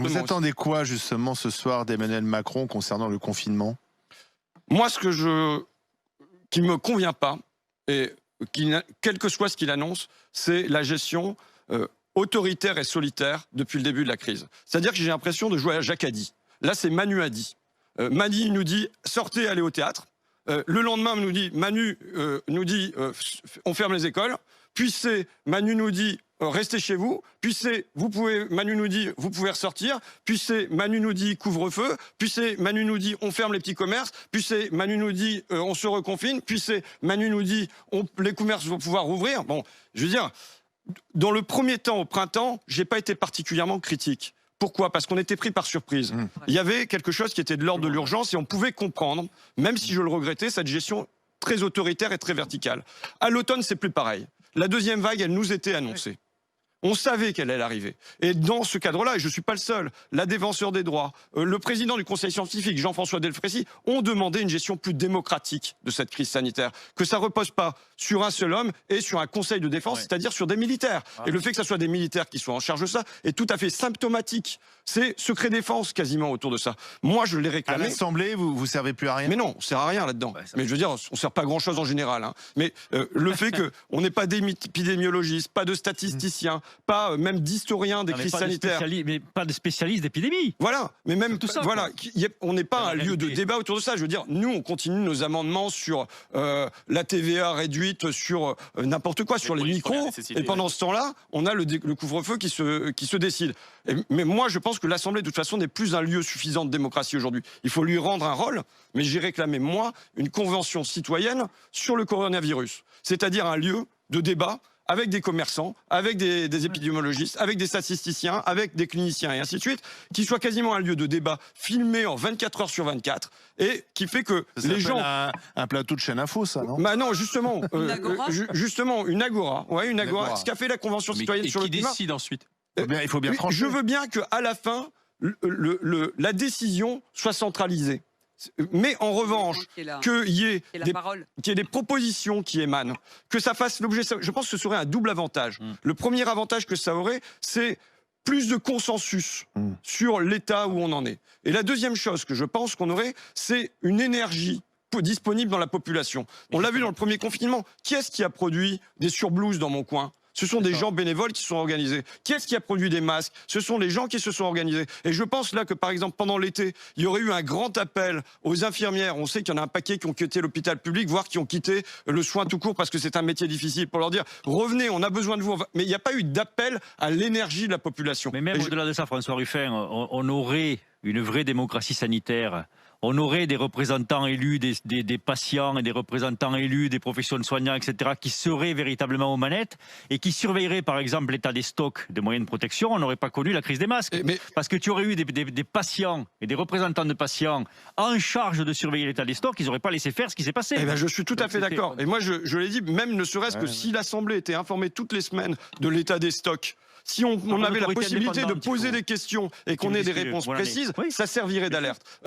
Vous attendez quoi justement ce soir d'Emmanuel Macron concernant le confinement? Moi, qui me convient pas, et quel que soit ce qu'il annonce, c'est la gestion autoritaire et solitaire depuis le début de la crise. C'est-à-dire que j'ai l'impression de jouer à Jacadi. Là, c'est Manu a dit. Manu nous dit sortez, allez au théâtre. Le lendemain, Manu nous dit on ferme les écoles. Puis c'est Manu nous dit restez chez vous. Puis c'est Manu nous dit vous pouvez ressortir. Puis c'est Manu nous dit couvre-feu. Puis c'est Manu nous dit on ferme les petits commerces. Puis c'est Manu nous dit on se reconfine. Puis c'est Manu nous dit les commerces vont pouvoir rouvrir. Bon, je veux dire, dans le premier temps, au printemps, j'ai pas été particulièrement critique. Pourquoi? Parce qu'on était pris par surprise. Il y avait quelque chose qui était de l'ordre de l'urgence et on pouvait comprendre, même si je le regrettais, cette gestion très autoritaire et très verticale. À l'automne, c'est plus pareil. La deuxième vague, elle nous était annoncée. On savait qu'elle allait arriver. Et dans ce cadre-là, et je ne suis pas le seul, la défenseur des droits, le président du Conseil scientifique, Jean-François Delfrécy, ont demandé une gestion plus démocratique de cette crise sanitaire. Que ça ne repose pas sur un seul homme et sur un conseil de défense, c'est-à-dire sur des militaires. Et le fait que ce soit des militaires qui soient en charge de ça est tout à fait symptomatique. C'est secret défense quasiment autour de ça. Moi, je l'ai réclamé. À l'Assemblée, vous servez plus à rien? Mais non, on ne sert à rien là-dedans. Mais je veux dire, on ne sert pas à grand-chose en général. Hein. Mais le fait qu'on n'ait pas d'épidémiologistes, pas de statisticiens, pas même d'historiens des crises sanitaires. Mais pas de spécialistes d'épidémie. Voilà, mais même tout ça. Voilà, on n'est pas un lieu de débat autour de ça. Je veux dire, nous, on continue nos amendements sur la TVA réduite, sur n'importe quoi, sur les micros. Et pendant ce temps-là, on a le couvre-feu qui se décide. Mais moi, je pense que l'Assemblée, de toute façon, n'est plus un lieu suffisant de démocratie aujourd'hui. Il faut lui rendre un rôle, mais j'ai réclamé, moi, une convention citoyenne sur le coronavirus. C'est-à-dire un lieu de débat avec des commerçants, avec des épidémiologistes, avec des statisticiens, avec des cliniciens et ainsi de suite, qui soit quasiment un lieu de débat filmé en 24 heures sur 24 et qui fait que les gens... Un plateau de chaîne info, ça, non? Bah non, justement, justement, une agora. Ouais, une agora. Ce qu'a fait la Convention citoyenne sur le climat. Qui décide ensuite? Il faut bien trancher. Je veux bien qu'à la fin, la décision soit centralisée. Mais en revanche, qu'il y ait des propositions qui émanent, que ça fasse l'objet... Je pense que ce serait un double avantage. Le premier avantage que ça aurait, c'est plus de consensus sur l'état où on en est. Et la deuxième chose que je pense qu'on aurait, c'est une énergie disponible dans la population. On l'a vu dans le premier confinement. Qui est-ce qui a produit des surblouses dans mon coin ? Ce sont des gens bénévoles qui se sont organisés. Qui est-ce qui a produit des masques? Ce sont les gens qui se sont organisés. Et je pense là que, par exemple, pendant l'été, il y aurait eu un grand appel aux infirmières. On sait qu'il y en a un paquet qui ont quitté l'hôpital public, voire qui ont quitté le soin tout court parce que c'est un métier difficile, pour leur dire « Revenez, on a besoin de vous ». Mais il n'y a pas eu d'appel à l'énergie de la population. Mais même au-delà de ça, François Ruffin, on aurait une vraie démocratie sanitaire. On aurait des représentants élus des patients et des représentants élus des professions soignants, etc., qui seraient véritablement aux manettes et qui surveilleraient, par exemple, l'état des stocks de moyens de protection. On n'aurait pas connu la crise des masques. Parce que tu aurais eu des patients et des représentants de patients en charge de surveiller l'état des stocks, ils n'auraient pas laissé faire ce qui s'est passé. Je suis tout à fait d'accord. Et moi, je l'ai dit, même ne serait-ce que si l'Assemblée était informée toutes les semaines de l'état des stocks, si on avait la possibilité de poser des questions et qu'on ait des réponses précises, ça servirait d'alerte.